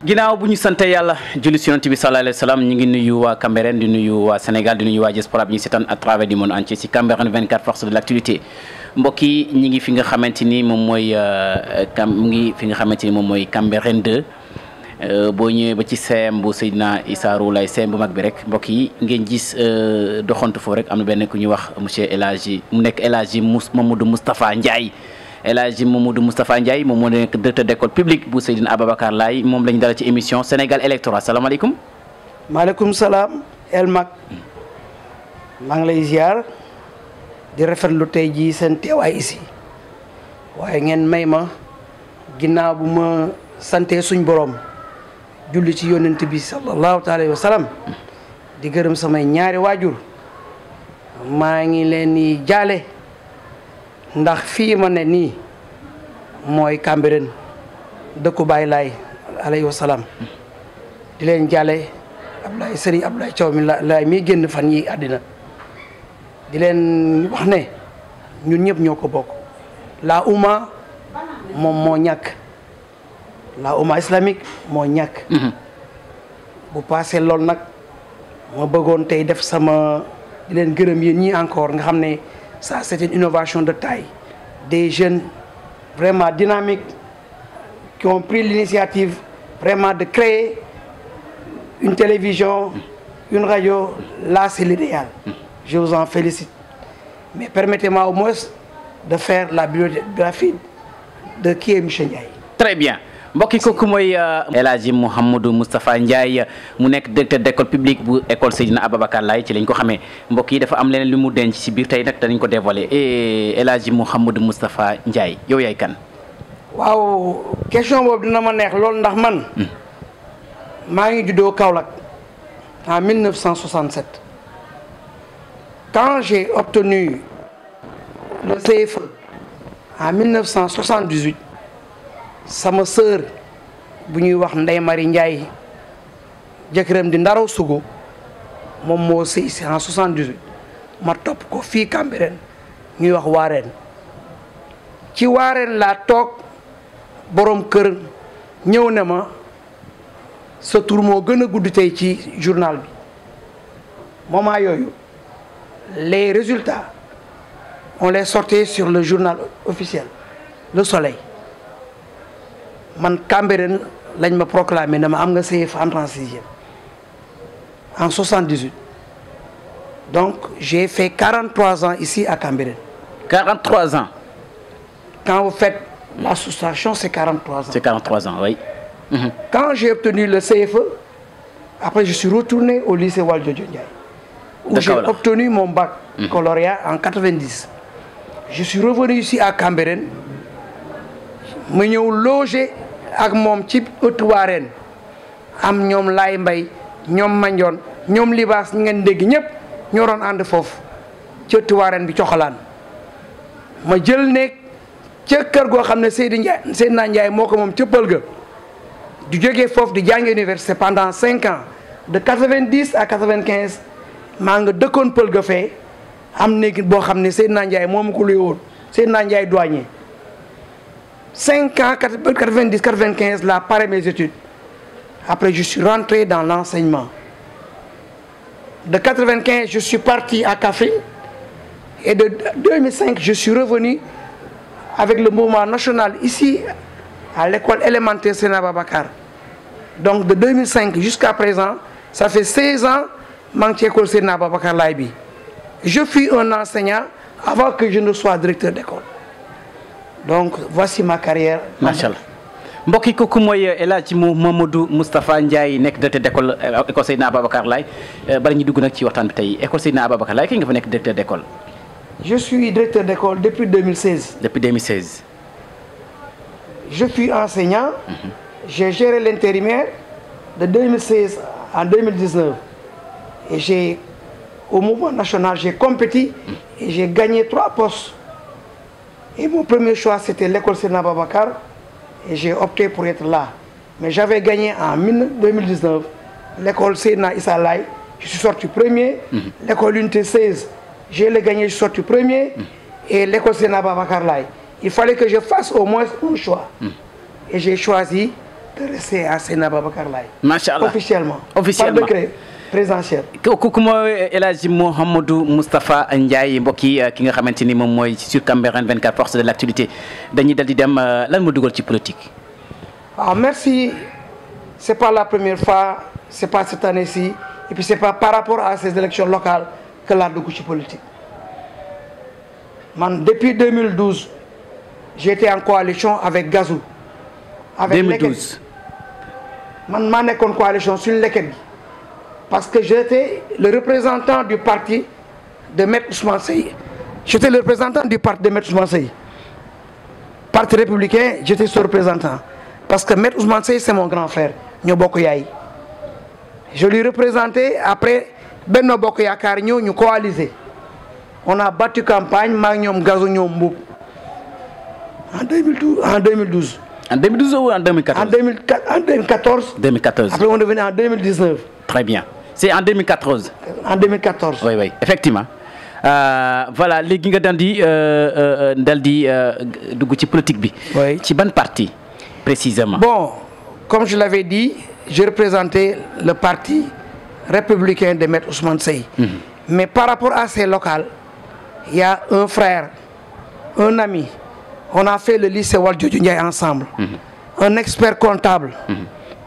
ginnaaw bu ñu sante yàlla julli si yonent bi sallallahu alayhi wa sallam ñu ngi nuyu waa Cambérène di nuyu waa Sénégal di nuyu waa diaspora bi ñu seetaan à travers du monde entier si Cambérène 24 force de l'actualité mbokk yi ñi ngi fi nga xamante ni moom mooy Cambérène 2 boo ñëwee ba ci CEM bu Seydina Issa Rouhou Laye CEM bu mag bi rek mbokk yi ngeen gis doxantu foofu rek am na benn ku ñuy wax monsieur El Hadji mu nekk El Hadji Mamadou Moustapha Ndiaye El Hadji Mamadou Moustapha Ndiaye moom moo nekk directeur d'école publique bu Seydina Ababacar Laye moom la ñu dalal ci émission Sénégal électoral salaamaaleykum. maaleykum salaam El Mag maa ngi lay ziar di rafetlu tey jii seen teewaay ici waaye ngeen may ma ginnaaw bu ma sante suñ borom julli ci yonent bi sallallahu alayhi wa sallam di gërëm samay ñaari waajur maa ngi leen di jaale ndax fii ma ne nii mooy Cambérène dëkku Baay Laay alayhi wa salaam di leen jaale Ablaye Serigne Ablaye Thiaw mi laay mi génn fan yi àddina di leen wax ne ñun ñëpp ñoo ko bokk la umma moom moo ñàkk la umma islamique moo ñàkk bu passé loolu nag ma bëggoon tey def sama di leen gërëm yéen ñi encore nga xam ne ça c'est une innovation de taille des jeunes vraiment dynamiques qui ont pris l'initiative vraiment de créer une télévision, une radio. Là c'est l'idéal, je vous en félicite, mais permettez-moi au moins de faire la biographie de qui est monsieur Ndiaye. Très bien mbokk yi kooku mooy El Hadji Mouhamadou Moustapha Ndiaye mu nekk directeur d'école publique bu école Seydina Ababacar Laye ci lañ ko xamee mbokk yi dafa am leneen lu mu denc ci biir tey nag danañ ko dévoiler El Hadji Mouhamadou Moustapha Ndiaye yow yaay kan. waaw question boobu dina ma neex loolu ndax man maa ngi juddoo Kaolack en 1967 quand j'ai obtenu le CFE en 1978 sama sœur bu ñuy wax Ndeye Marie Ndiaye jëkkëram di Ndaraw Sougou moom moo sëy si en 78 ma topp ko fii Cambérène ñuy wax Waareen ci Waareen laa toog borom kër ñëw ne ma sa tur moo gën a gudd tey ci journal bi moment yooyu les résultats on les sortait sur le journal officiel Le Soleil man Cambérène lañ ma proclamé ne ma am nga CFA entrée en sixième en 78 donc j'ai fait 43 ans ici à Cambérène. 43 ans. Quand vous faites la soustraction, c'est 43 ans. C'est 43 ans, oui. Quand j'ai obtenu le CFE, après je suis retourné au lycée Valdiodio Ndiaye, où j'ai obtenu mon bac baccalauréat en 90. Je suis revenu ici à Cambérène, ma ñëw loger ak moom ci ëttu Waareen am ñoom Laay Mbay ñoom Mandione ñoom Libaas ñi ngeen dégg ñëpp ñoo doon ànd foofu ci ëttu Waareen bi Coxalaan ma jël nekk ca kër goo xam ne Seydina Ndiaye moo ko moom ca Pël ga du jógee foofu di jàngi université pendant 5 ans de 90 à 95 maa nga dëkkoon Pël ga fee am néeg boo xam ne Seydina Ndiaye moo ma ko luy woon Seydina Ndiaye douanier 5 ans 90 95 là pare mes études après je suis rentré dans l'enseignement de 95 je suis parti à Kaffrine et de 2005 je suis revenu avec le mouvement national ici à l'école élémentaire Seydina Ababacar. Donc de 2005 jusqu'à présent ça fait 16 ans maa ngi ci école Seydina Ababacar Laye bi je fus un enseignant avant que je ne sois directeur d'école. Donc voici ma carrière. Machallah mbokk yi kooku mooy El Hadji Mamadou Moustapha Ndiaye nekk directeur d'école école Seydina Ababacar Laye bala ñu dugg nag ci waxtaan bi tey école Seydina Ababacar Laye ki nga fa nekk directeur d'école. Je suis directeur d'école depuis 2016. Depuis 2016. Je suis enseignant. J'ai géré l'intérimaire de 2016 à 2019 et au mouvement national j'ai compétit et j'ai gagné 3 postes. Et mon premier choix, c'était l'école Seydina Ababacar et j'ai opté pour être là. Mais j'avais gagné en 2019 l'école Seydina Issa Laye, je suis sorti premier. L'école Unité 16, j'ai le gagné, je suis sorti premier. Et l'école Seydina Ababacar Laye. Il fallait que je fasse au moins un choix. Et j'ai choisi de rester à Seydina Babacar Laye. macha allah officiellement. par décret présidentiel. kooku mooy El Hadji Mouhamadou Moustapha Ndiaye mbokk yi ki nga xamante ni moom mooy sur Cambérène 24 force de l'actualité dañuy dal di dem lan moo dugal ci politique. waaw merci c'est pas la première fois c'est pas cette année-ci et puis c'est pas par rapport à ces élections locales que laa dugg ci politique. Man depuis 2012 j'étais en coalition avec Gazou. avec 2012 man maa nekkoon coalition sur Leket gi parce que j'étais le représentant du parti de Maître Ousmane Seye. J'étais le représentant du parti de Maître Ousmane Seye. Parti républicain j'étais son représentant parce que Maître Ousmane Seye c'est mon grand frère ñoo bokk yaay. Je lui représentais après Benno Bokk Yaakaar ñëw ñu coaliser. On a battu campagne maa ngi ñoom Gazou ñoom Mboup en 2012. En 2012 ou en 2014? En 2014. 2014. Après on est venu en 2019. Très bien. C'est en 2014. En 2014. Oui, oui, effectivement. Voilà, léegi nga dal di dugg ci politique bi. Oui. Ci ban parti précisément? Bon, comme je l'avais dit, je représentais le parti républicain de Maître Ousmane Seye. Mais par rapport à ces locales, il y a un frère, un ami. On a fait le lycée Valdiodio Ndiaye ensemble. Un expert comptable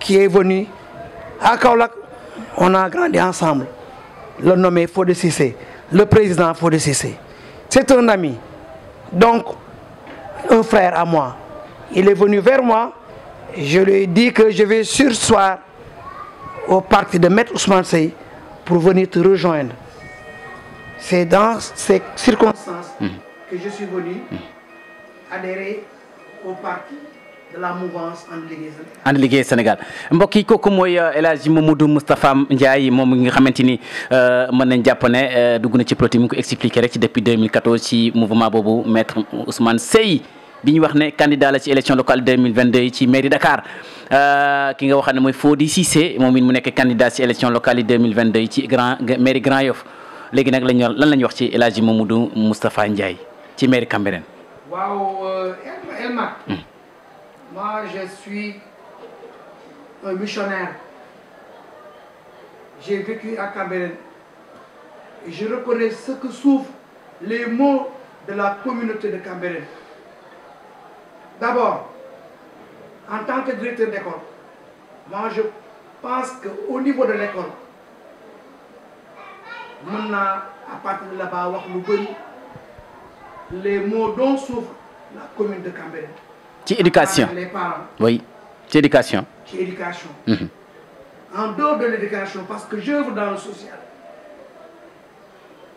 qui est venu à Kaolack. On a grandi ensemble. Le nommé Fodé Cissé, le président Fodé Cissé. C'est un ami. Donc, un frère à moi. Il est venu vers moi. Je lui ai dit que je vais surseoir au parti de Maître Ousmane Seye pour venir te rejoindre. C'est dans ces circonstances que je suis venu adhérer au parti de la mouvance And Liggéey Sénégal. Mbokk yi kooku mooy El Hadji Mamadou Moustapha Ndiaye moom nga xamante ni mën nañ jàpp ne dugg na ci politique mu ngi ko expliqué rek ci depuis 2014 ci mouvement boobu Maître Ousmane Seye bi ñu wax ne candidat la ci élection locale 2022 ci mairie Dakar ki nga wax ne mooy Fodé Cissé moom it mu nekk candidat ci élection locale yi 2022 ci mairie Grand Yoff léegi nag lan lañ wax ci El Hadji Mamadou Moustapha Ndiaye ci mairie Cambérène. Waaw Elma. Moi, je suis un missionnaire. J'ai vécu à Cambérène. Et je reconnais ce que souffrent les maux de la communauté de Cambérène. D'abord, en tant que directeur d'école, moi je pense qu'au niveau de l'école, maintenant, à partir de là-bas, les maux dont souffre la commune de Cambérène. Ci éducation. Les parents. Oui, ci éducation. Ci éducation. En dehors de l'éducation, parce que j'œuvre dans le social.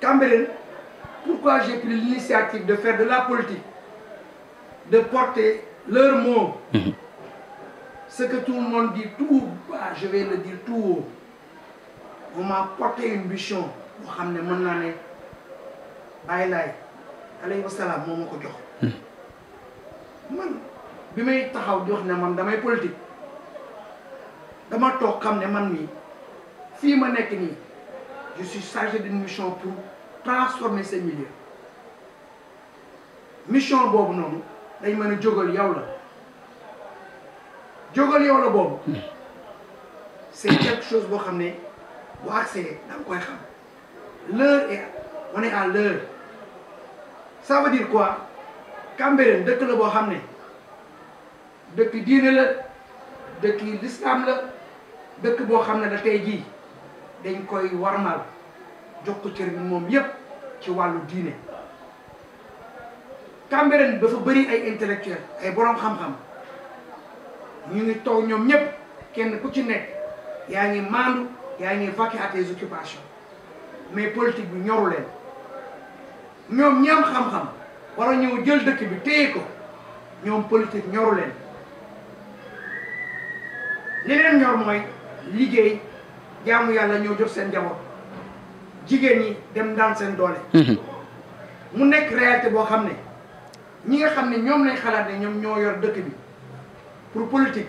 Cambérène, pourquoi j'ai pris l'initiative de faire de la politique, de porter leurs mots, ce que tout le monde dit tout bas, je vais le dire tout haut. On m'a porté une mission. Boo xam ne mën naa ne Baye Laye alayhi wa salaam moo ma ko jox. Man bi may taxaw di wax ne man damay politique dama toog xam ne man mii fii ma nekk nii je suis chargé d'une mission pour transformer ces milieux. Mission boobu noonu dañ mën a jógal yow la jógal yow la boobu c'est quelque chose boo xam ne bu accès da nga koy xam. L'heure est, on est à l'heure. Ça veut dire quoi? Cambérène dëkk la boo xam ne dëkk diine la dëkk l'islam la dëkk boo xam ne da tey jii dañ koy warmal jox ko cër bi moom yépp ci wàllu diine. Cambérène dafa bëri ay intellectuels ay boroom xam-xam ñu ngi toog ñoom ñépp kenn ku ci nekk yaa ngi maandu yaa ngi vaquer à tes occupations. Mais politique bi ñoru leen ñoom ñi am xam-xam war a ñëw jël dëkk bi téye ko ñoom politique ñoru leen li leen ñor mooy liggéey jaamu yàlla ñëw jox seen njaboot jigéen ñi dem daan seen doole. mu nekk réalité boo xam ne ñi nga xam ne ñoom lañ xalaat ne ñoom ñoo yor dëkk bi pour politique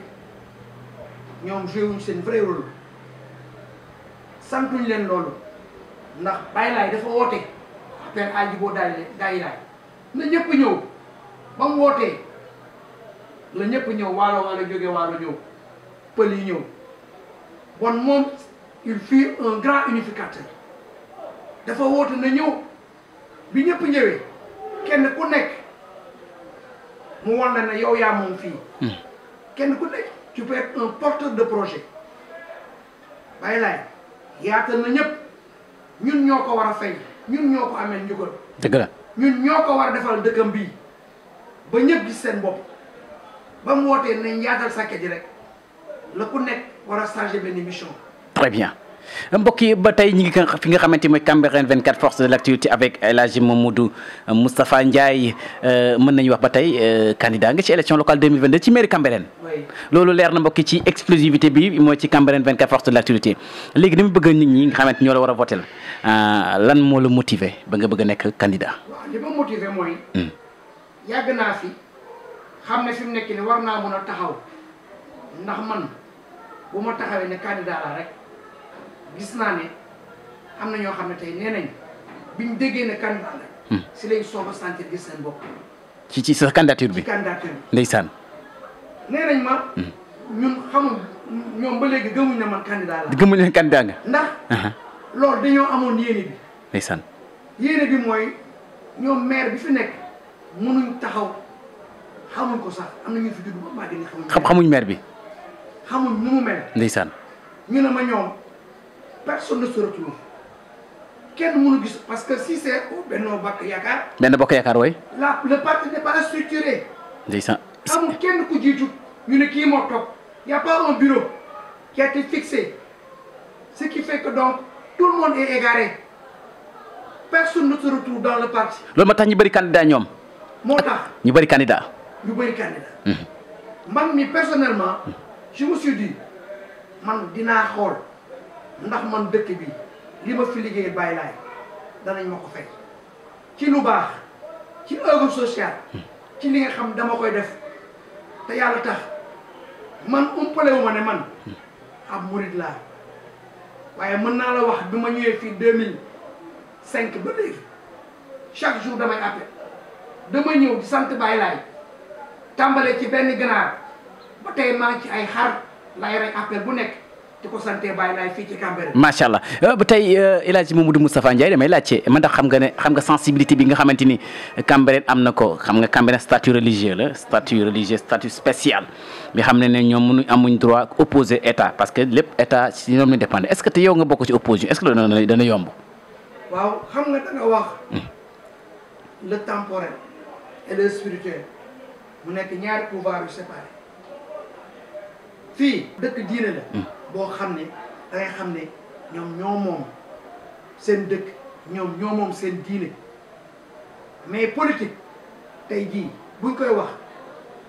ñoom joué wuñ seen vrai rôle santuñ leen loolu. ndax Baye Laye dafa woote appel aji boo daay laay na ñëpp ñëw ba mu wootee la ñëpp ñëw waalo jóge waalo ñëw pël yi ñëw bon moom il fut un grand unificateur dafa woote na ñëw bi ñëpp ñëwee kenn ku nekk mu wan la ne yow yaa moom fii kenn ku nekk tu peux être un porteur de projet bàyyi laay yaatal na ñëpp ñun ñoo ko war a fay ñun ñoo ko amee njukkal dëgg la ñun ñoo ko war a defal dëkkam bii ba ñëpp gis seen bopp ba mu wootee nañ yaatal sàkket ji rek la ku nekk war a chargé benn mission. très bien mbokk yi ba tey ñi ngi fi nga xamante mooy Cambérène 24 force de l'actualité avec El Hadji Mamadou Moustapha Ndiaye mën nañu wax ba tey candidat nga ci élection locale 2022 ci mairie Cambérène. loolu leer na mbokk yi ci exclusivité bi mooy ci Cambérène 24 force de l'actualité léegi dama bëgg nit ñi nga xamante ñoo la war a voter lan moo la motiver ba nga bëgg a nekk candidat. waaw li ma motiver mooy. yàgg naa fi xam ne fi mu nekk nii war naa mun a taxaw ndax man bu ma taxawee ne candidat la rek. gis naa ne am na ñoo xam ne tey nee nañ biñ déggee ne candidat la si lañ soog a sentir gis seen bopp ci sa candidature bi ci candidature bi ndeysaan nee nañ ma ñun xamul ñoom ba léegi gëmuñ ne man candidat la gëmuñ ne candidat nga ndax loolu dañoo amoon yéene bi ndeysaan yéene bi mooy ñoom maire bi fi nekk mënuñ taxaw xamuñ ko sax am na ñu fi judd ba maa gën a xamuñ maire bi xamuñ nu mu mel ndeysaan ñu ne ma ñoom personne ne se retrouve kenn mënu gis parce que si c'est Benno Bokk Yaakaar. Benno Bokk Yaakaar wooy. le parti n'est pas structuré. ndeysaan. amul kenn ku jiitu ñu ne kii moo toog y a pas un bureau qui a été fixé ce qui fait que donc tout le monde est égaré personne ne se retrouve dans le parti. loolu moo tax ñu bëri candidat ñoom. moo tax ñu bëri candidat. ñu bëri candidat. man mi personnellement je me suis dit man dinaa xool. ndax man dëkk bi li ma fi liggéey bàyyi laay danañ ma ko fay ci lu baax ci œuvre sociale ci li nga xam dama koy def te yàlla tax man umpalewu ma ne man ab murid laa waaye mën naa la wax bi ma ñëwee fii 2005 ba léegi chaque jour damay appel dama ñëw di sant bàyyi laay tàmbalee ci benn ganaar ba tey maa ngi ci ay xar lay rek appel bu nekk di ko santé bàyyi laay fii ci Cambérène. macha allah ba tey El Hadji Mamadou Moustapha Ndiaye damay laajte man ndax xam nga sensibilité bi nga xamante ni Cambérène am na ko xam nga Cambérène statut religieux la statut spécial bi xam ne ñoom amuñ droit opposer état parce que lépp état si ñoom la dépendre est-ce que te yow nga bokk ci opposition est-ce que dana yomb. waaw xam nga da nga wax le temporel et le spirituel mu nekk ñaari pouvoir yu séparé fii dëkk diine la. boo xam ne da ngay xam ne ñoom ñoo moom seen dëkk ñoom ñoo moom seen diine mais politique tey jii buñ koy wax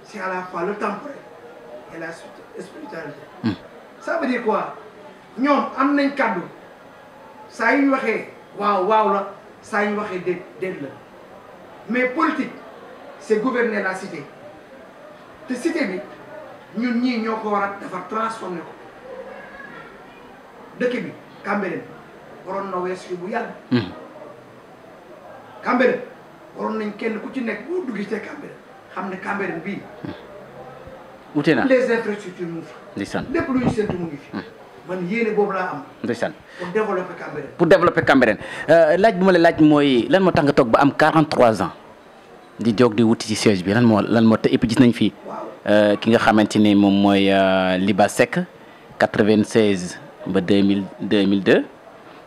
c'est à la fois le temporel et la spiritualité. ça veut dire quoi ñoom am nañ kàddu saa yu ñu waxee waaw la saa yu ñu waxee déet la mais politique c'est gouverner la cité te cité bi ñun ñii ñoo ko war a defar transformer ko. dëkk bi Cambérène waroon na wees fi bu yàgg. Cambérène waroon nañ kenn ku ci nekk boo duggee ci Cambérène xam ne Cambérène bii. wute na les infrastructures mu ngi fi. ndeysaan lépp lu ñu séntu mu ngi fi. man yéene boobu laa am. ndeysaan pour développer Cambérène. pour développer Cambérène laaj bi ma la laaj mooy lan moo tax nga toog ba am 43 ans di jóg di wuti ci siège bi lan moo te et puis gis nañ fii. ki nga xamante ni moom mooy Liba Seck 96. ba 2002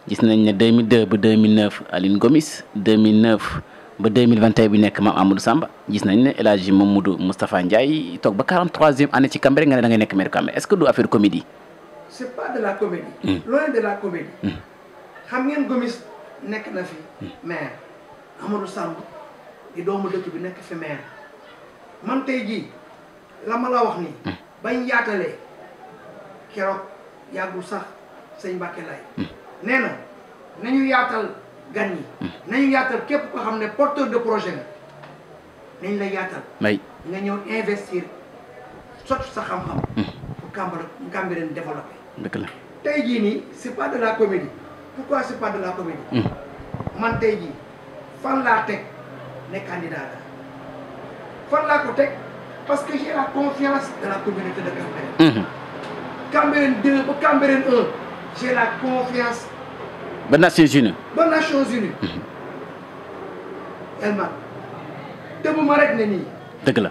gis nañ ne 2002 ba 2009 Aline Gomis 2009 ba 2021 bi nekk Mame Amadou Samba gis nañ ne El Hadji Mamadou Moustapha Ndiaye toog ba 43e année ci Cambérène nga ne da ngay nekk maire Cambérène est-ce que du affaire comédie. c'est pas de la comédie. loin de la comédie. xam ngeen Gomis nekk na fi maire Amadou Samba di doomu dëkk bi nekk fi maire man tey jii la ma la wax nii. bañ yaatalee keroog. yàggul sax sëñ Mbacke lay nee na nañu yaatal gan yi nañu yaatal képp ko xam ne porteur de projet nga nañ la yaatal nga ñëw investir sotti sa xam-xam pour Cambérène développer dëgg la tey jii nii c'est pas de la comédie pourquoi c'est pas de la comédie man tey jii fan laa teg ne candidat la fan laa ko teg parce que j'ai la confiance de la communauté de Cambérène Cambérène 2 ba Cambérène 1 j'ai la confiance. ba Nations Unies. ba Nations Unies. Elma tëbuma rek ne nii. dëgg la.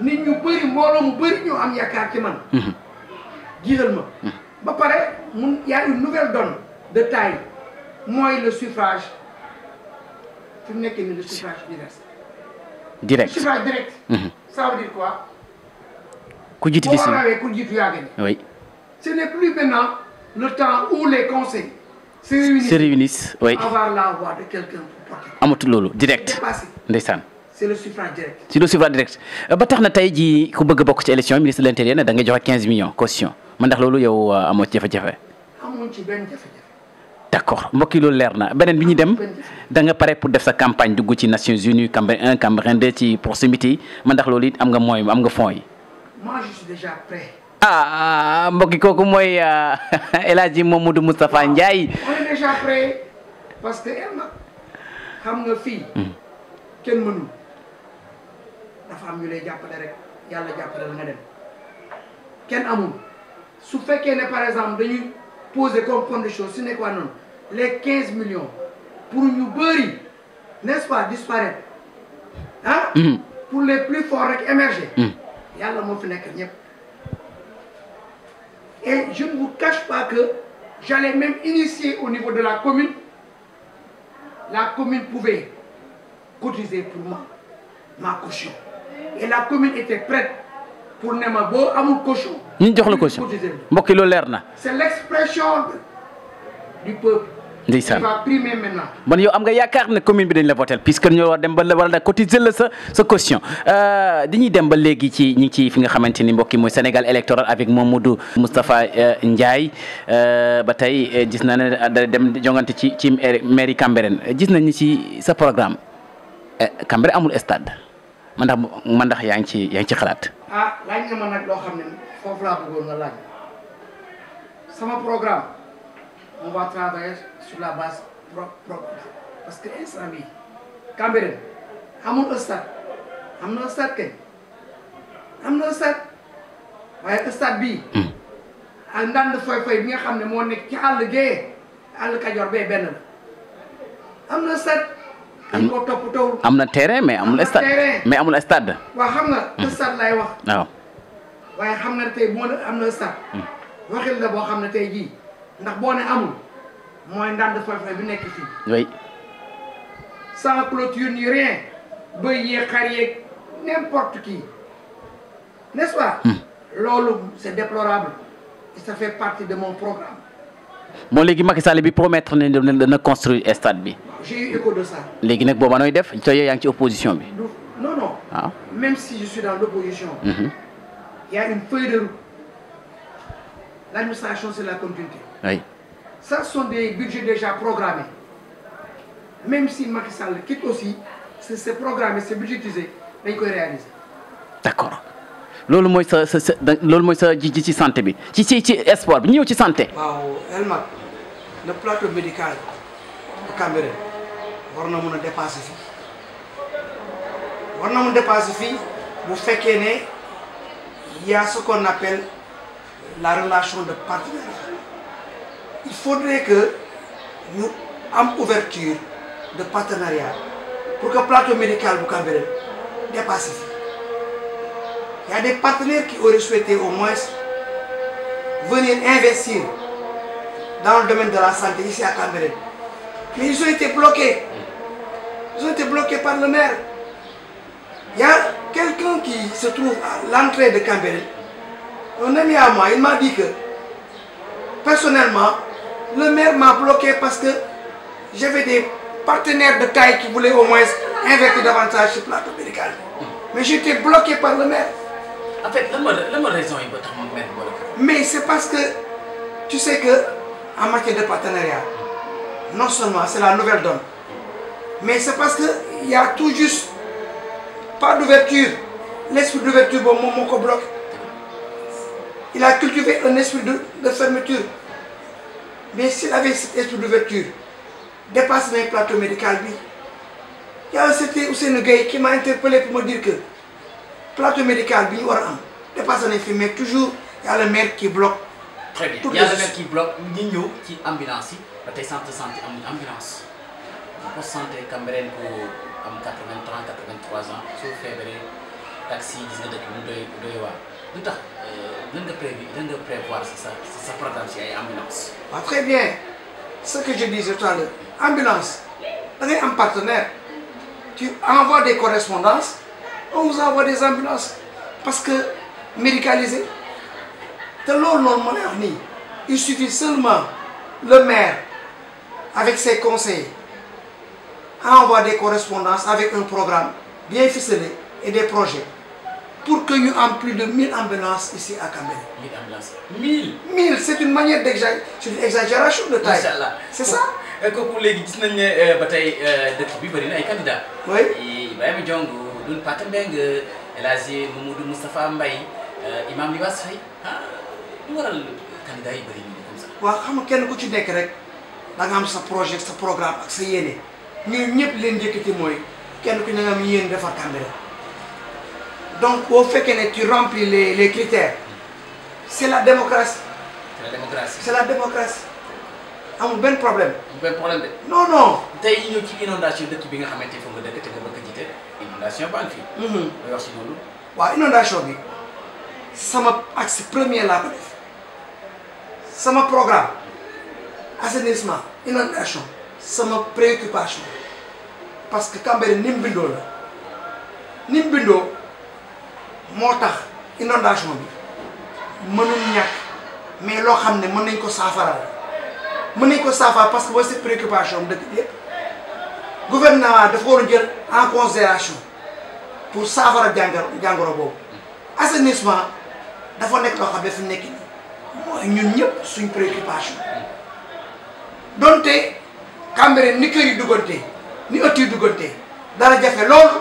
nit ñu bëri mbooloo mu bëri ñoo am yaakaar ci man. jiital ma. ba pare mun y a une nouvelle donne de taille mooy le suffrage fi mu nekk nii le suffrage direct. direct suffrage direct. ça veut dire quoi. ku jiitu liste boo rawee ku jiitu yaa gagné. oui. ce n'est plus maintenant le temps où les conseils se réunissent oui. avoir la voix de quelqu'un pour porter. amatul loolu direct. dépassé. ndeysaan. c'est le suffrage direct. si le suffrage direct ba tax na tey jii ku bëgg a bokk ci élection ministre de l'intérieur ne da ngay joxe 15 millions caution man ndax loolu yow amoo ci jafe-jafe. amuñ ci benn jafe-jafe. d'accord mbokk yi loolu leer na beneen bi ñu dem da nga pare pour def sa campagne dugg ci Nations Unies Cambérène 1 Cambérène 2 ci proximité yi man ndax loolu it am nga moyen am nga fonds yi. moi je suis déjà prêt. ah mbokk yi kooku mooy El Hadji Mamadou Moustapha Ndiaye. on est déjà prêt parce que xam nga fii. kenn mënul dafa am ñu lay jàppale rek yàlla jàppale la nga dem kenn amul su fekkee ne par exemple dañuy poser comme condition su nekk waa noonu les 15 millions pour ñu bëri n'est-ce pas disparaître ah. pour les plus forts rek émerger. yàlla moo fi nekk ñëpp. et je ne vous cache pas que j'allais même initier au niveau de la commune pouvait cotiser pour moi ma caution et la commune était prête pour ne ma boo amul caution. ñu jox la caution mbokk yi loolu leer na. c'est l'expression du peuple. ndeysaan qui va primer maintenant. man yow am nga yaakaar ne commune bi dañ la voté puisque ñoo war dem ba la war a cotiser la sa caution dañuy dem ba léegi ci ñi ci fi nga xamante ni mbokk yi mooy Sénégal électoral avec Mamadou Moustapha Ndiaye ba tey gis na ne da dem jongante ci mairie Cambérène gis nañu ci sa programme Cambérène amul stade man ndax yaa ngi ci xalaat. ah laaj nga ma nag loo xam ne foofu laa bëggoon nga laaj sama programme on va travailler sur la base propre parce que instant bii Cambérène amul stade am na stade kay am na stade waaye stade bii. ak ndànd foy bi nga xam ne moo nekk ci àll gee àll Kajoor bee benn la am na stade. dañ ko toppatoo. am na terrain mais amul stade mais amul stade. waaw xam nga stade lay wax. waaw. waaye xam nga ne tey boo ne am na stade. waxil la boo xam ne tey jii ndax boo ne amul mooy ndànd foy bi nekk fii. oui. sans clôture ni rien bëy yeeg xar yeeg n'importe qui n'est-ce pas. loolu c'est déplorable et ça fait partie de mon programme. bon léegi Macky Sall bi promettre ne dana construire stade bi. j'ai eu écho de ça. léegi nag booba nooy def te yow yaa ngi ci opposition bi. non non. waaw. même si je suis dans l'opposition. Il y a une feuille de route. L'administration c'est la continuité. oui. Ça sont des budgets déjà programmés. Même si Macky Sall quitte aussi, c'est programmé, c'est budgétisé, dañ koy réaliser. d'accord loolu mooy sa ji ci santé bi ci sport bi ñëw ci santé. waaw Elmat le plateau médical bu Cambérène war na mën a dépasser fii war na mën a dépasser fii bu fekkee ne y a ce qu'on appelle la relation de partenariat. Il faudrait que ñu am ouverture de partenariat pour que plateau médical bu Cambérène dépasse fii. Il y a des partenaires qui auraient souhaité au moins venir investir dans le domaine de la santé ici à Cambérène. Mais ils ont été bloqués. Ils ont été bloqués par le maire. Il y a quelqu'un qui se trouve à l'entrée de Cambérène. Un ami à moi, il m'a dit que personnellement, le maire m'a bloqué parce que j'avais des partenaires de taille qui voulaient au moins investir davantage sur le plateau médical. Mais j'étais bloqué par le maire. En fait, la raison est mais c'est parce que tu sais que en matière de partenariat, non seulement c'est la nouvelle donne, mais c'est parce que il y a tout juste pas d'ouverture. L'esprit d'ouverture, bon, mon bloque. Il a cultivé un esprit de fermeture. Mais s'il avait cet esprit d'ouverture, dépasse les plateaux médicaux, il y a un certain Ousseynou Gueye qui m'a interpellé pour me dire que plateau médical, dépasse les films, mais toujours il y a le maire qui bloque très bien il y a le maire qui bloque ñi ñëw ci ambulance yi ba tey centre de santé amul ambulance poste santé Cambérène ko am 83 ans soo feebaree taxi gis nga dëkk mu doy waar lu tax lan nga prévoir sa programme si ay ambulance. Très bien ce que je disais tout à l'heure ambulance da ngay am partenaire tu envoies des correspondances on vous envoie des ambulances parce que médicalisé te loolu noonu ma lay wax nii il suffit seulement le maire avec ses conseillers envoie des correspondances avec un programme bien ficelé et des projets pour que nous ayons plus de 1000 ambulances ici à Cambérène. 1000 ambulances 1000. 1000 c'est une manière c'est une exagération de taille. C'est ça. Kooku léegi gis nañ ne ba tey dëkk bi bëri na ay candidats. Oui. Ibrahima Diong Doudou Pathé Mbengue El Hadji Mamadou Moustapha Mbaye Imam Libaas Faye lu waral candidats yi bëri nañu comme ça. waaw xam nga kenn ku ci nekk rek da nga am sa projet sa programme ak sa yéene ñun ñëpp leen njëkkati mooy kenn ku ne nga am yéene defar Cambérène donc au fait que tu remplis les critères c'est la démocratie. C'est la démocratie. C'est la démocratie. amul benn problème. benn problème de. non non. tey ñu ñëw ci inondation dëkk bi nga xamante fa nga dëkk te nga bëgg a jiite inondation baa ngi fi. looy wax si loolu. waaw inondation bi sama axe premier laa ko def sama programme assainissement inondation sama préoccupation parce que Cambérène ni mu bindoo la ni mu bindoo moo tax inondation bi mënul ñàkk mais loo xam ne mën nañ ko saafara mën nañ ko saafara parce que mooy cette préoccupation dëkk bi yëpp gouvernement dafa war a jël en considération pour saafara jàngoro boobu assainissement dafa nekk loo xam ne fi nekk nii mooy ñun ñëpp suñ préoccupation donte Cambérène ni kër yi duggante ni ëtt yi duggante dara jafe loolu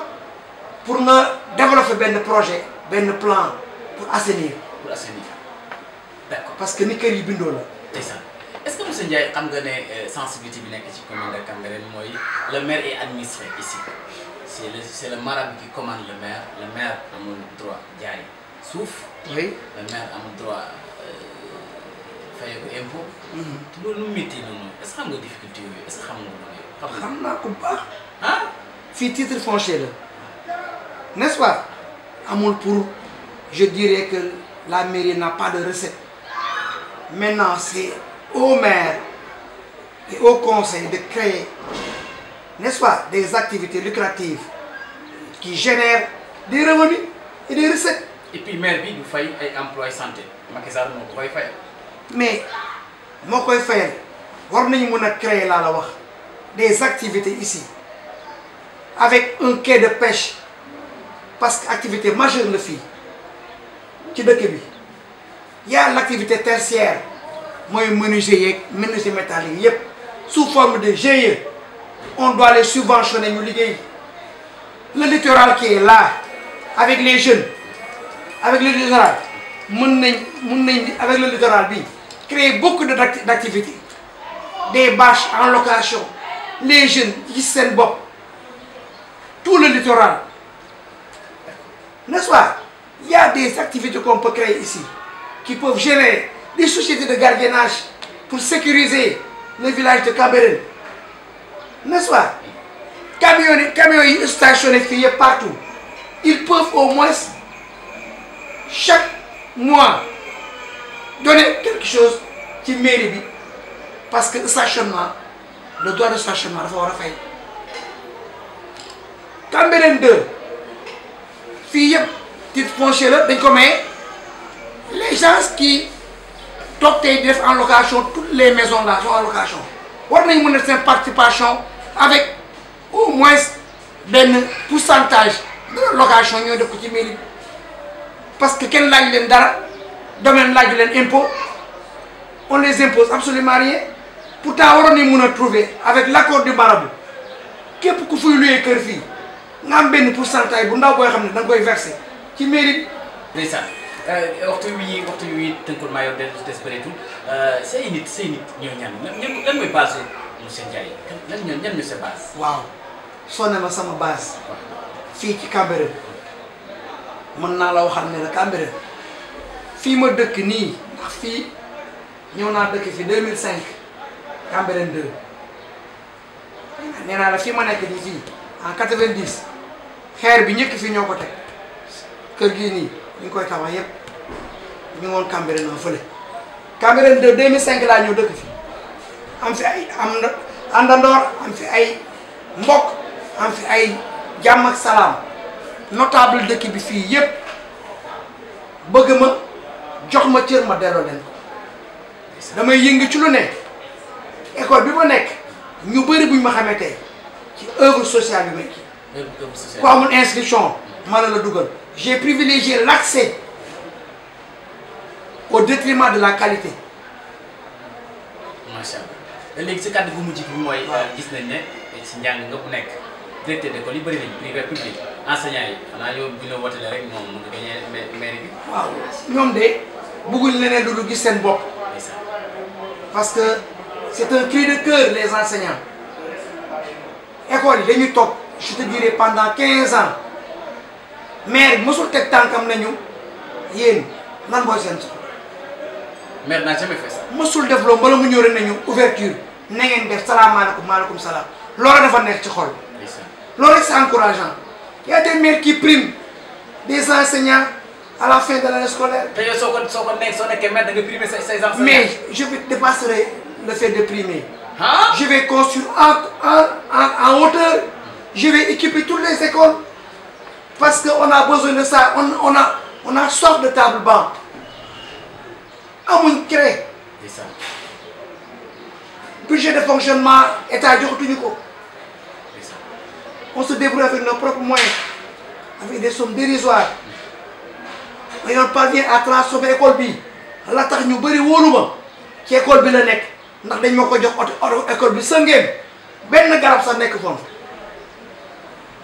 pour nga développer benn projet benn plan pour assainir. Pour assainir d'accord parce que ni kër yi bindoo la. c'est ça est-ce que monsieur Ndiaye xam nga ne sensibilité bi nekk ci commune de Cambérène mooy le maire est administré ici c'est le marabout qui commande le maire amul droit jaay suuf. oui le maire amul droit fayee ko impôt. te loolu nu métti noonu est-ce que xam nga difficulté yooyu est-ce que xam nga loolu. xam naa ko bu baax. ah fii titre foncier la n'est-ce pas amul pour je dirais que la mairie n'a pas de recette maintenant c'est au maire et au conseil de créer n'est-ce pas des activités lucratives qui génèrent des revenus et des recettes. et puis maire bi du fay ay emplois santé Macky Sall moo ko koy fayal. mais moo koy fayal war nañu mën a créer laa la wax des activités ici avec un quai de pêche parce que activité majeure la fii ci dëkk bi y a l'activité tertiaire mooy menuisier yeeg menuisier métallique yépp sous forme de GIE on doit les subventionner ñu liggéey le littoral qui est là avec les jeunes avec le littoral mën nañ avec le littoral bi créer beaucoup d'activités des bâches en location les jeunes gis seen bopp tout le littoral n'est-ce pas il y a des activités qu'on peut créer ici qui peuvent générer des sociétés de gardiennage pour sécuriser le village de Cambérène n'est-ce pas camions yi stationnés fii partout ils peuvent au moins chaque mois donner quelque chose ci mairie bi parce que stationnement le droit de stationnement dafa war a fay Cambérène 2 fii yëpp titre foncier la dañ ko maye les gens qui toog tey di def en location toutes les maisons là sont en location war nañu mën a seen participation avec au moins benn pourcentage de location ñoo def ko ci mairie bi parce que kenn laaj leen dara domaine laaju leen impôt on les impose absolument rien pourtant waroon nañu mën a trouver avec l'accord du marabout képp ku fuy luyee kër fii nga am benn pourcentage bu ndaw booy xam ne da nga koy verser ci mairie bi. ndeysaan waxtu wi tënkoon maa yor des bëreetul say nit ñoo ñaan lan mooy base monsieur Ndiaye ñan ñu sa base. waaw soo ne ma sama base fii ci Cambérène mën naa la waxal ne la Cambérène fii ma dëkk nii ndax fii ñëw naa dëkk fi 2005 Cambérène 2 nee naa la fi ma nekk nii fii en 90 xeer bi ñëkk fi ñoo ko teg kër gii nii ñu ngi koy tabax yépp ñu ngi woon Cambérène noonu fële Cambérène 2 2005 laa ñëw dëkk fi am fi ay àndandoor am fi ay mbokk am fi ay jàmm ak salaam notable dëkk bi fii yépp bëgg ma jox ma cër ma delloo leen ko damay yëngu ci lu ne école bi ma nekk ñu bëri buñ ma xamee tey ci œuvre sociale yu may kii ku amul inscription ma la dugal j'ai privilégié l'accès au détriment de la qualité. macha allah léegi si kàddu gu mujj bi mooy gis nañ ne si njàng nga bu nekk directeur d'école yi bëri nañ privé public enseignants yi xanaa yow bu ñu wootee rek moom mu ngi gagné mairie bi. waaw ñoom de bëgguñ leneen lu gis seen bopp. parce que c'est un cri de cœur les enseignants école yi dañuy toog je te dirais pendant 15 ans maire mosul teg tànkam nañu yéen nan mooy seen soxla. maire n'a jamais fait ça. mosul def loolu bala mu ñëw rek nañu ouverture na ngeen def salaamaaleykum maaleykum salaam loolu dafa nekk ci xol. loolu rek c'est encourageant. Il y a des maires qui priment des enseignants à la fin de l'année scolaire. te yow soo ko nekkee maire da nga primer say enseignants. mais je dépasserai le fait de primer. Hein? Je vais construire en hauteur. Je vais équiper toutes les écoles. Parce qu'on a besoin de ça. On a sorte de table banc. Amuñ créé. C'est ça. Budget de fonctionnement, État joxatuñu ko. C'est ça. On se débrouille avec nos propres moyens. Avec des sommes dérisoires. Et on parvient à transformer l'école bi. La tax ñu bari wóoluma ci école bi la nekk ndax dañ ma ko jox école bi sëngéem benn garab sax nekk foofu.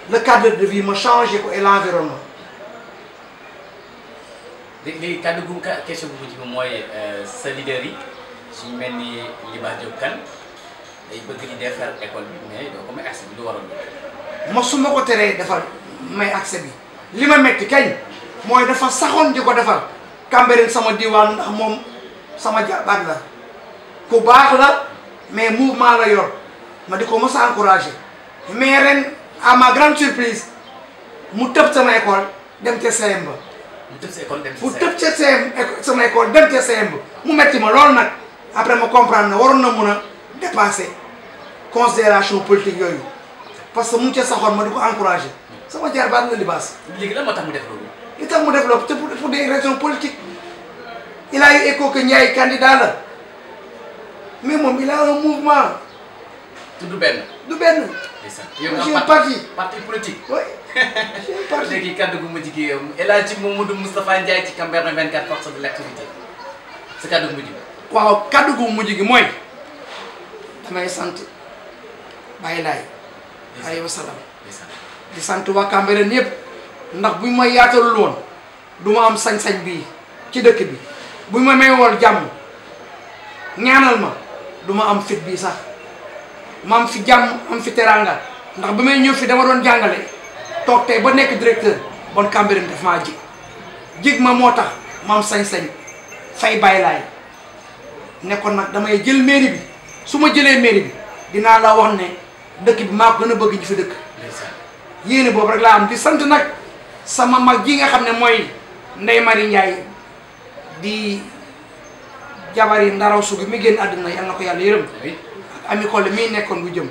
Le cadre de vie ma changé ko et l'environnement. léegi kàddu gu question bu mujj bi mooy sa leader yi suñu mel ni Libaas Diop Kane day bëgg di defar école bi mais doo ko may accès bi du waroon. ma su ma ko teree defal may accès bi li ma metti kañ mooy dafa saxoon di ko defal Cambérène sama diwaan ndax moom sama jabaat la ku baax la mais mouvement la yor ma di ko mos a encouragé mais ren à ma grande surprise mu tëb sama école dem ca CM ba. mu tëb sa école dem mu tëb ca sama école dem ca CM ba mu metti ma loolu nag après ma comprendre ne waroon na mun a dépasser considération politique yooyu parce que mu ngi ca saxoon ma di ko encouragé sama jabaat la Libaas. léegi lan moo tax mu def loolu. li tax mu def loolu te pour des raisons politiques il a eu écho que Ndiaye candidat la mais moom il a un mouvement. du benn. du benn. yow j'ai un parti politique. oui j'ai un parti. léegi kaddu gu mujj gi El Hadji Mamadou Moustapha Ndiaye ci Cambérène 24 force de l'activité sa kaddu gu mujj gi. waaw kaddu gu mujj gi mooy damay sant Baye Laye. alayhi wa salaam. di sant waa Cambérène yëpp ndax buñ ma yaatalul woon du ma am sañ-sañ bii ci dëkk bi buñ ma may woon jàmm ñaanal ma du ma am fit bii sax ma am fi jàmm am fi teranga ndax ba may ñëw fi dama doon jàngale toog tey ba nekk directeur bon Cambérène daf maa jig ma moo tax ma am sañ-sañ fay Baye Laye nekkoon nag damay jël mairie bi su ma jëlee mairie bi dinaa la wax ne dëkk bi maa ko gën a bëgg ñu fi dëkk yéene boobu rek laa am di sant nag sama mag ji nga xam ne mooy Ndeye Marie Ndiaye di jabari ndaraw sugi mi génn àdduna yal na ko yàlla yërëm ak Ami Collé mii nekkoon bu jëm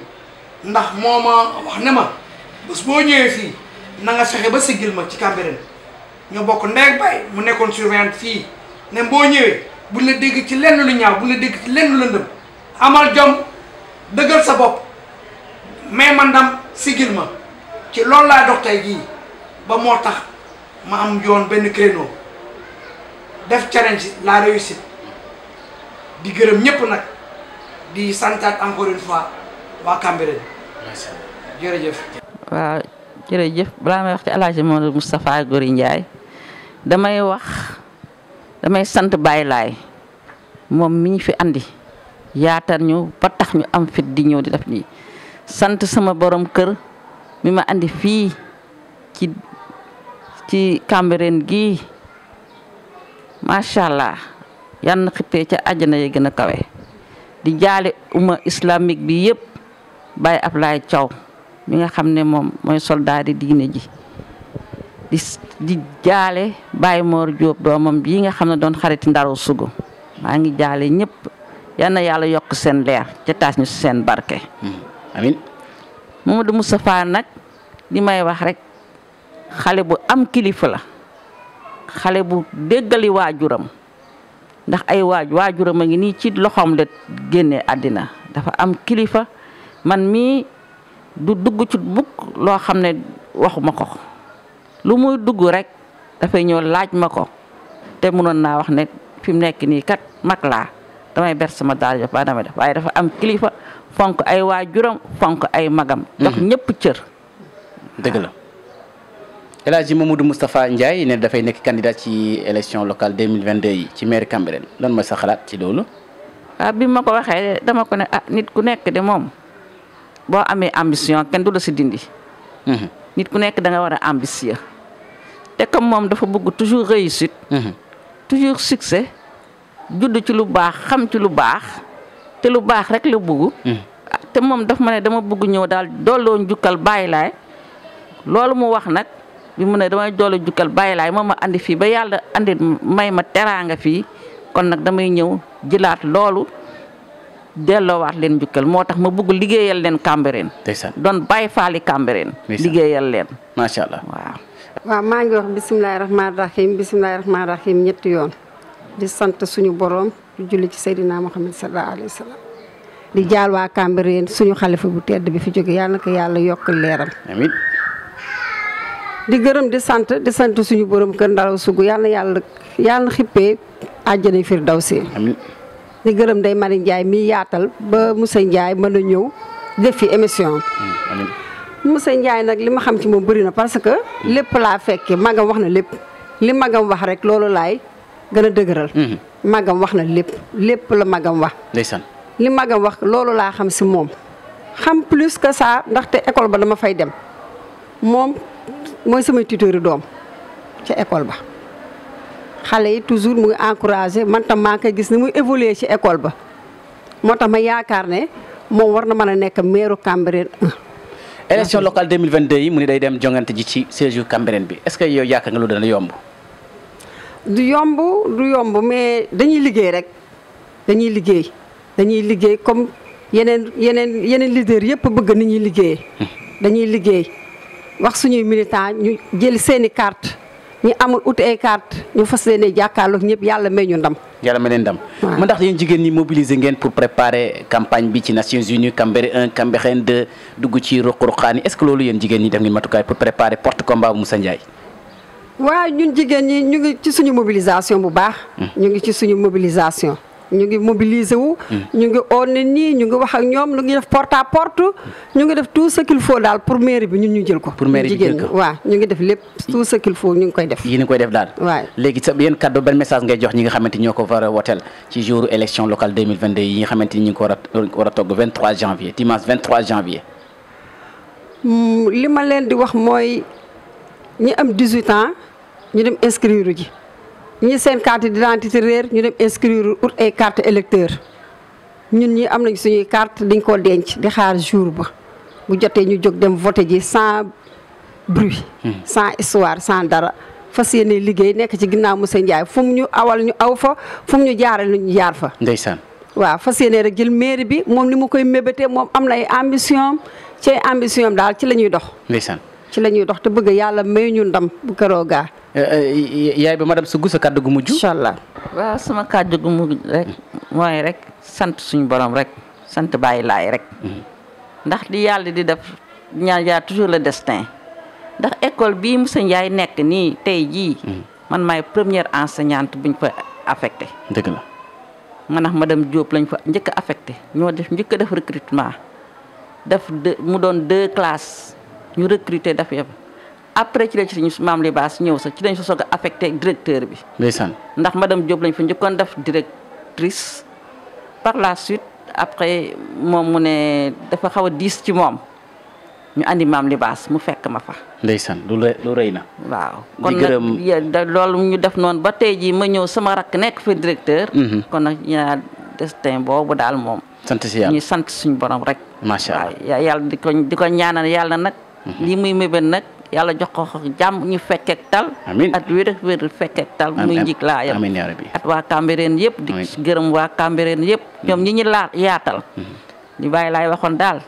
ndax moo ma wax ne ma bés boo ñëwee fii na nga fexe ba siggil ma ci Cambérène ñoo bokk ndey ak baay mu nekkoon surveillant fii ne boo ñëwee buñ la dégg ci lenn lu ñaaw buñ la dégg ci lenn lu lëndëm amal jom dëggal sa bopp mais man ndam siggil ma ci loolu laa dox tey jii ba moo tax ma am yoon benn créneau def challenge la réussite di gërëm ñëpp nag di santaat encore une fois waa Cambérène. macha allah jërëjëf. waaw jërëjëf balaa may wax ci El Hadji Mamadou Moustapha Gory Ndiaye damay sant Baye Laye moom mi ñu fi andi yaatal ñu ba tax ñu am fit di ñëw di def nii sant sama borom kër mi ma andi fii ci Cambérène gii macha allah yal na xippee ca àjjana yi gën a kawe di jaale umma islamique bi yëpp Baye Ablaye Thiaw mi nga xam ne moom mooy soldat di diine ji di jaale Baye Mor Diop doomam bii nga xam ne doon xariti Ndaro Sougou maa ngi jaale ñëpp yal na yàlla yokk seen leer ca taas ñu si seen barke. amiin. Mamadou Moustapha nag li may wax rek xale bu am kilifa la xale bu déggali waajuram ndax ay waajuram a ngi nii ci loxoom la génnee àddina dafa am kilifa man mii du dugg ci bukk loo xam ne waxuma ko lu muy dugg rek dafay ñëw laaj ma ko te mënoon naa wax ne fi mu nekk nii kat mag laa damay ber sama daal ba damay def waaye dafa am kilifa fonk ay waajuram fonk ay magam. jox ñëpp cër. dëgg la El Hadji Mamadou Moustapha Ndiaye ne dafay nekk candidat ci élection locale 2022 yi ci maire Cambérène lan mooy sa xalaat ci loolu. bi ma ko waxee dama ko ne nit ku nekk de moom boo amee ambition kenn du la si dindi. nit ku nekk da nga war a ambitieux. te comme moom dafa bëgg toujours réussite. toujours succès. judd ci lu baax xam ci lu baax te lu baax rek la bëgg. te moom daf ma ne dama bëgg ñëw daal dooloo njukkal Baye Laye loolu mu wax nag bi mu ne damay dooloo njukkal Baye Laye moom ma andi fii ba yàlla andi may ma teraanga fii kon nag damay ñëw jëlaat loolu delloowaat leen njukkal moo tax ma bëgg liggéeyal leen Cambérène. doon Baye Faali Cambérène. liggéeyal leen. macha allah waaw maa ngi wax bisimilahi rahmaani rahim ñetti yoon. di sant suñu borom di julli ci Seydina Muhammad sallallahu alayhi wa sallam di jaal waa Cambérène suñu xalifa bu tedd bi fi jóge yàlla na ko yàlla yokk leeram. amiin. di gërëm di sant suñu borom kër Ndaro Sougou yàlla na xippee àjjana firdawsi. amiin. di gërëm Ndeye Marie Ndiaye mi yaatal ba Moussa Ndiaye mën a ñëw def fi émission. amiin. Moussa Ndiaye nag li ma xam ci moom bëri na parce que lépp laa fekke magam wax na lépp li magam wax rek loolu laay gën a dëgëral. magam wax na lépp la magam wax. ndeysaan. li magam wax loolu laa xam si moom xam plus que ça ndaxte école ba dama fay dem moom mooy samay tuteuru doom ca école ba xale yi toujours mu ngi encouragé man tam maa ngi koy gis ni muy évoluer ci école ba moo tax ma yaakaar ne moom war na mën a nekk maire Cambérène 1. élection locale 2022 yi mu ni day dem jongante ji ci siège Cambérène bi est-ce que yow yaakaar nga lu dana yomb. du yomb mais dañuy liggéey rek dañuy liggéey comme yeneen leader yëpp bëgg ni ñuy liggéeyee. dañuy liggéey wax suñuy militant ñu jël seeni carte ñu amul ut ay carte ñu fas yéene jàkkaarloog ñëpp yàlla may ñu ndam. yàlla may leen ndam. waaw ndax yéen jigéen ñi mobiliser ngeen pour préparer campagne bi ci Nations Unies Cambérène 1 Cambérène 2 dugg ci ruq-ruqaan yi est-ce que loolu yéen jigéen ñi def ngeen matukaay pour préparer porte combat bu Moussa Ndiaye. waaw ñun jigéen ñi ñu ngi ci suñu mobilisation bu baax. ñu ngi ci suñu mobilisation. ñu ngi mobiliser wu. ñu ngi oo nit ñi ñu ngi wax ak ñoom ñu ngi def porte à porte ñu ngi def tout ce qu'il faut daal pour mairie bi ñun ñu jël ko. pour mairie bi jël ko waaw ñu ngi def lépp tout ce qu'il faut ñu ngi koy def. yéen a koy def daal. waaw léegi sa yéen kaddu benn message ngay jox ñi nga xamante ni ñoo ko war a woteel ci jour élection locale 2022 yi nga xamante ni ñu ngi ko war a togg 23 janvier dimanche 23 janvier. li ma leen di wax mooy ñi am 18 ans ñu dem inscrire ji. ñi seen carte d'identité réer ñu dem inscrire ut ay carte électeur ñun ñi am nañ suñuy carte dañ koo denc di xaar jour ba bu jotee ñu jóg dem voté ji sans bruit sans histoire sans dara fas yéene liggéey nekk ci ginnaaw Moussa Ndiaye fu mu ñu awal ñu aw fa fu mu ñu jaaral ñu jaar fa. ndeysaan. waaw fas yéene rek jël mairie bi moom ni mu koy mébétee moom am na ay ambition ci ambition daal ci la ñuy dox. ndeysaan. ci la ñuy dox te bëgg yàlla may ñu ndam bu këroo gaa. yaay ba madame Sougou sa kàddu gu mujj. incha allah. waaw sama kàddu gu mujj rek mooy rek sant suñu borom rek sant Baye Laye rek. ndax di yàlla di def ñaan yaa toujours le destin. ndax école bii Moussa Ndiaye nekk nii tey jii. man maay première enseignante buñ fa affecté. dëgg la. man ak madame Diop lañ fa njëkk a affecté ñoo njëkk a def recrutement mu doon 2 classes ñu recruter def yëpp. après ci la ci ñu maam Libaas ñëw sax ci lañ fa soog a affecté directeur bi. ndeysaan. ndax madame Diop lañ fa njëkkoon def directrice par la suite après moom mu ne dafa xaw a diis ci moom ñu andi maam libaas mu fekk ma fa. ndeysaan lu rëy na. waaw kon nag loolu ñu def noonu ba tey jii ma ñëw sama rakk nekk fa directeur. kon nag ñaa destin boobu daal moom. sant si yàlla ñuy sant suñu borom rek. macha allah waaw yàlla di ko ñaanal yàlla nag. lii muy mébét nag yàlla jox ko jàmm ñu fekkeek tal. amiin at wér fekkeek tal. muy njig laa yam amiin yaa rabbi. at waa Cambérène yëpp. di gërëm waa Cambérène yëpp. ñoom ñi yaatal. li bàyyi laay waxoon daal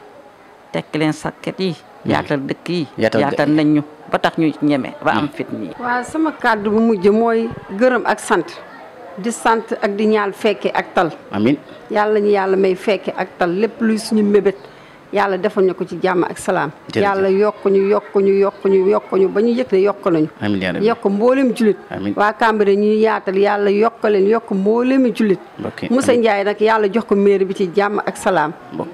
tekki leen sakket yi. yaatal dëkk yi. yaatal nañ ñu ba tax ñu ñeme ba am fit nii. waaw sama kàddu bu mujj mooy gërëm ak sant. di sant ak di ñaan fekke ak tal. amiin yàlla ñu yàlla may fekke ak tal lépp luy suñu mébét yàlla defal ñu ko ci jàmm ak salaam. yàlla yokk ñu ba ñu yëg ne yokk nañu. amiin yaa rabbi yokk mboolem jullit. waa Cambérène ñu yaatal yàlla yokk leen yokk mboolemi jullit. Moussa Ndiaye nag yàlla jox ko maire bi ci jàmm ak salaam.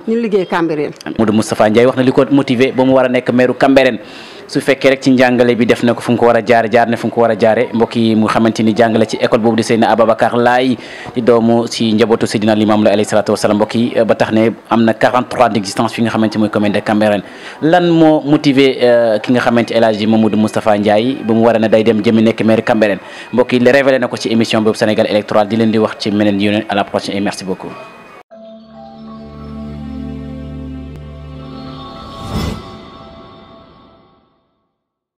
ñu liggéey Cambérène. Modou Moustapha Ndiaye wax na li ko motivé ba mu war a nekk maire Cambérène su fekkee rek ci njàngale bi def na ko fu mu ko war a jaar ne fu mu ko war a jaare mbokk yi mu xamante ni jàngale ci école boobu di Seydina Ababacar Laye di doomu si njabootu Seydina Limamou Laye alayhi salaatu wasalaam mbokk yi ba tax ne am na 43 d'existence fi nga xamante mooy commune de Cambérène lan moo motivé ki nga xamante El Hadji Mamadou Moustapha Ndiaye ba mu war a ne day dem jëmi nekk maire Cambérène mbokk yi révélé na ko ci émission boobu Sénégal électoral di leen di wax ci meneen yoon à la prochaine et merci beaucoup.